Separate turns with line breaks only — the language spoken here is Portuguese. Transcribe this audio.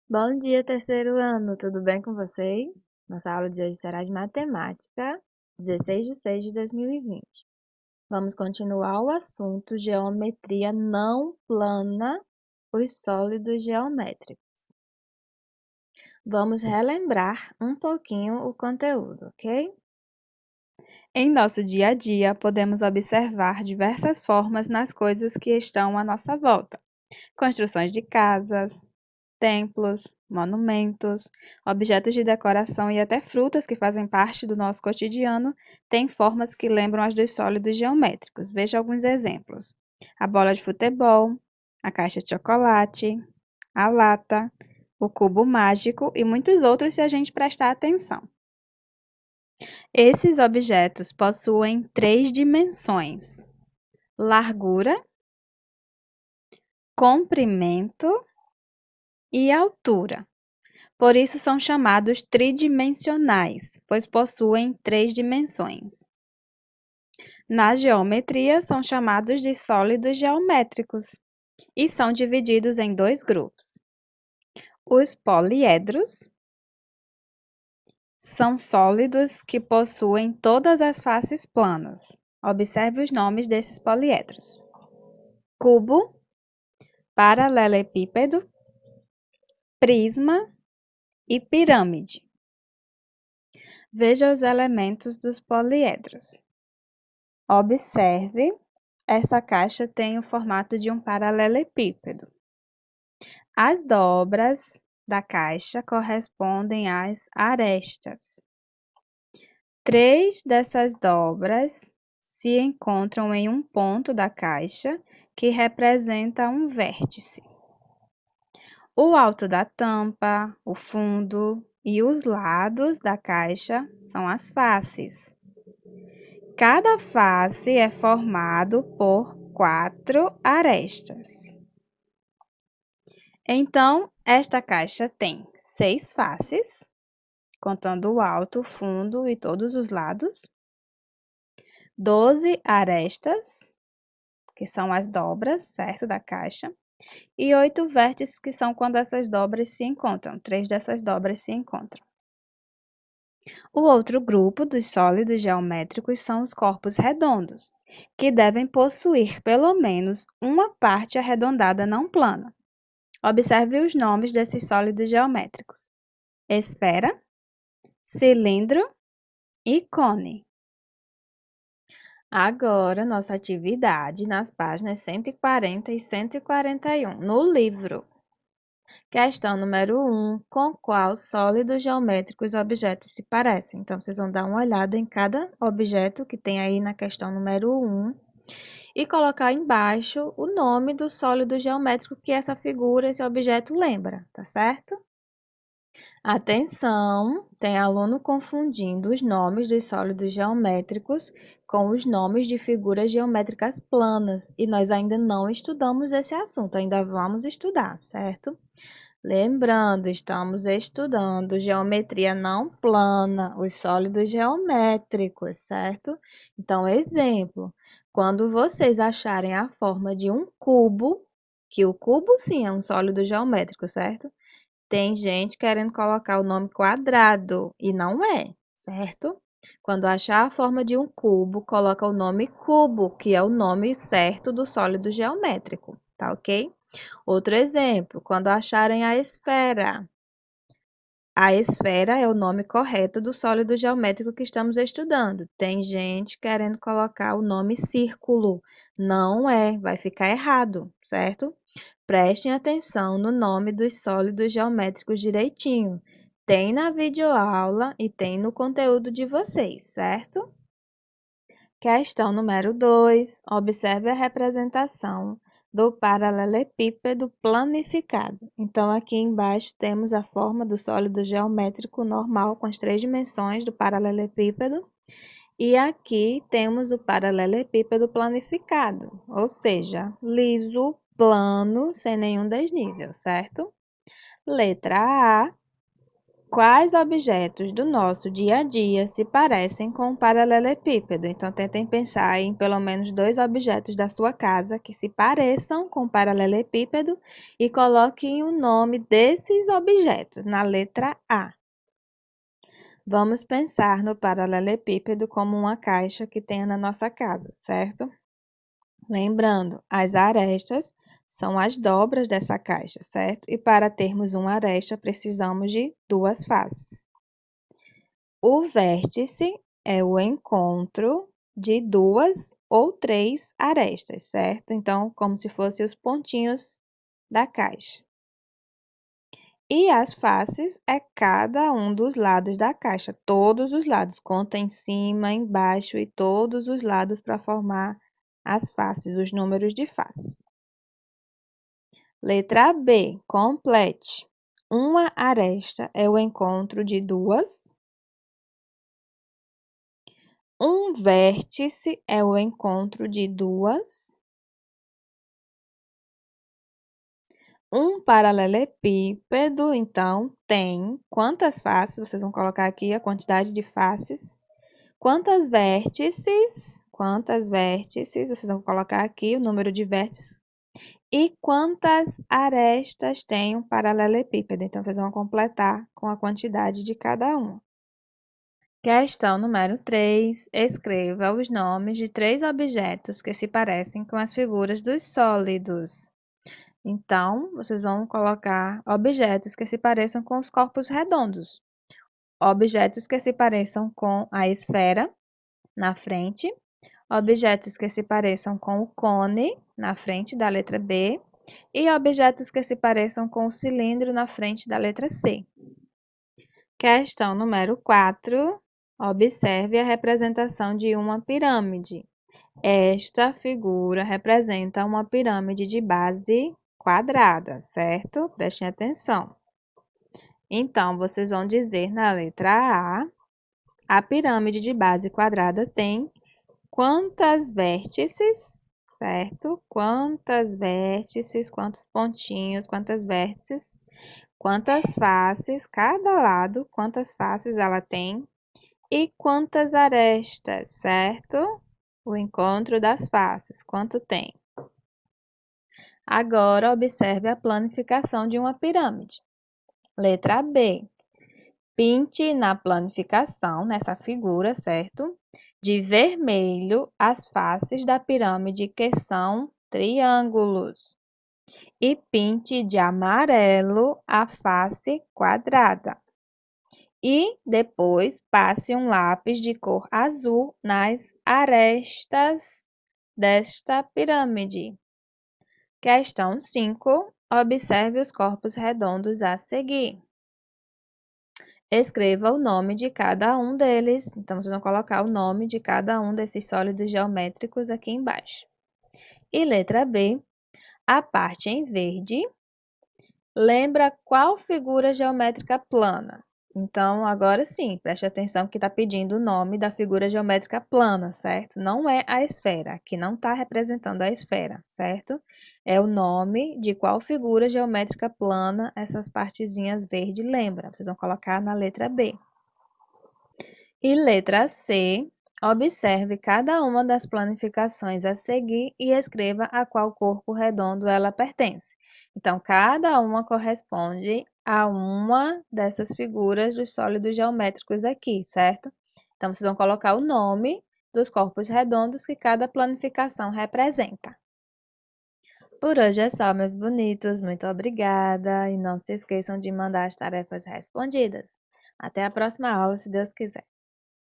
Bom dia, terceiro ano, tudo bem com vocês? Nossa aula de hoje será de matemática, 16 de 6 de 2020. Vamos continuar o assunto geometria não plana, os sólidos geométricos. Vamos relembrar um pouquinho o conteúdo, ok? Em nosso dia a dia, podemos observar diversas formas nas coisas que estão à nossa volta. Construções de casas, templos, monumentos, objetos de decoração e até frutas que fazem parte do nosso cotidiano têm formas que lembram as dos sólidos geométricos. Veja alguns exemplos: a bola de futebol, a caixa de chocolate, a lata, o cubo mágico e muitos outros se a gente prestar atenção. Esses objetos possuem três dimensões: largura, comprimento e altura. Por isso são chamados tridimensionais, pois possuem três dimensões. Na geometria, são chamados de sólidos geométricos e são divididos em dois grupos. Os poliedros são sólidos que possuem todas as faces planas. Observe os nomes desses poliedros: cubo, paralelepípedo, prisma e pirâmide. Veja os elementos dos poliedros. Observe, essa caixa tem o formato de um paralelepípedo. As dobras da caixa correspondem às arestas. Três dessas dobras se encontram em um ponto da caixa, que representa um vértice. O alto da tampa, o fundo e os lados da caixa são as faces. Cada face é formado por 4 arestas. Então, esta caixa tem 6 faces, contando o alto, o fundo e todos os lados, 12 arestas, que são as dobras, certo, da caixa, e 8 vértices, que são quando essas dobras se encontram, 3 dessas dobras se encontram. O outro grupo dos sólidos geométricos são os corpos redondos, que devem possuir pelo menos uma parte arredondada não plana. Observe os nomes desses sólidos geométricos: esfera, cilindro e cone. Agora, nossa atividade nas páginas 140 e 141, no livro. Questão número 1. Com qual sólido geométrico os objetos se parecem? Então, vocês vão dar uma olhada em cada objeto que tem aí na questão número 1 e colocar embaixo o nome do sólido geométrico que essa figura, esse objeto lembra, tá certo? Atenção, tem aluno confundindo os nomes dos sólidos geométricos com os nomes de figuras geométricas planas, e nós ainda não estudamos esse assunto, ainda vamos estudar, certo? Lembrando, estamos estudando geometria não plana, os sólidos geométricos, certo? Então, exemplo, quando vocês acharem a forma de um cubo, que o cubo sim é um sólido geométrico, certo? Tem gente querendo colocar o nome quadrado e não é, certo? Quando achar a forma de um cubo, coloca o nome cubo, que é o nome certo do sólido geométrico, tá ok? Outro exemplo, quando acharem a esfera. A esfera é o nome correto do sólido geométrico que estamos estudando. Tem gente querendo colocar o nome círculo. Não é, vai ficar errado, certo? Prestem atenção no nome dos sólidos geométricos direitinho. Tem na videoaula e tem no conteúdo de vocês, certo? Questão número 2. Observe a representação do paralelepípedo planificado. Então, aqui embaixo temos a forma do sólido geométrico normal com as três dimensões do paralelepípedo. E aqui temos o paralelepípedo planificado, ou seja, liso, plano, sem nenhum desnível, certo? Letra A. Quais objetos do nosso dia a dia se parecem com um paralelepípedo? Então, tentem pensar em pelo menos 2 objetos da sua casa que se pareçam com um paralelepípedo e coloquem o nome desses objetos na letra A. Vamos pensar no paralelepípedo como uma caixa que tenha na nossa casa, certo? Lembrando, as arestas são as dobras dessa caixa, certo? E para termos uma aresta, precisamos de 2 faces. O vértice é o encontro de 2 ou 3 arestas, certo? Então, como se fossem os pontinhos da caixa. E as faces é cada um dos lados da caixa, todos os lados, conta em cima, embaixo e todos os lados para formar as faces, os números de face. Letra B, complete. Uma aresta é o encontro de 2. Um vértice é o encontro de 2. Um paralelepípedo, então, tem quantas faces? Vocês vão colocar aqui a quantidade de faces. Quantos vértices? Quantas vértices? Vocês vão colocar aqui o número de vértices. E quantas arestas tem um paralelepípedo? Então, vocês vão completar com a quantidade de cada um. Questão número 3. Escreva os nomes de 3 objetos que se parecem com as figuras dos sólidos. Então, vocês vão colocar objetos que se pareçam com os corpos redondos. Objetos que se pareçam com a esfera na frente. Objetos que se pareçam com o cone na frente da letra B. E objetos que se pareçam com o cilindro na frente da letra C. Questão número 4. Observe a representação de uma pirâmide. Esta figura representa uma pirâmide de base quadrada, certo? Prestem atenção. Então, vocês vão dizer na letra A pirâmide de base quadrada tem quantas vértices, certo? Quantas vértices, quantos pontinhos, quantas vértices, quantas faces, cada lado, quantas faces ela tem e quantas arestas, certo? O encontro das faces, quanto tem? Agora, observe a planificação de uma pirâmide. Letra B. Pinte na planificação, nessa figura, certo? De vermelho as faces da pirâmide que são triângulos. E pinte de amarelo a face quadrada. E depois passe um lápis de cor azul nas arestas desta pirâmide. Questão 5. Observe os corpos redondos a seguir. Escreva o nome de cada um deles. Então, vocês vão colocar o nome de cada um desses sólidos geométricos aqui embaixo. E letra B, a parte em verde lembra qual figura geométrica plana? Então, agora sim, preste atenção que está pedindo o nome da figura geométrica plana, certo? Não é a esfera, que não está representando a esfera, certo? É o nome de qual figura geométrica plana essas partezinhas verde lembram. Vocês vão colocar na letra B. E letra C, observe cada uma das planificações a seguir e escreva a qual corpo redondo ela pertence. Então, cada uma corresponde a uma dessas figuras dos sólidos geométricos aqui, certo? Então, vocês vão colocar o nome dos corpos redondos que cada planificação representa. Por hoje é só, meus bonitos. Muito obrigada e não se esqueçam de mandar as tarefas respondidas. Até a próxima aula, se Deus quiser.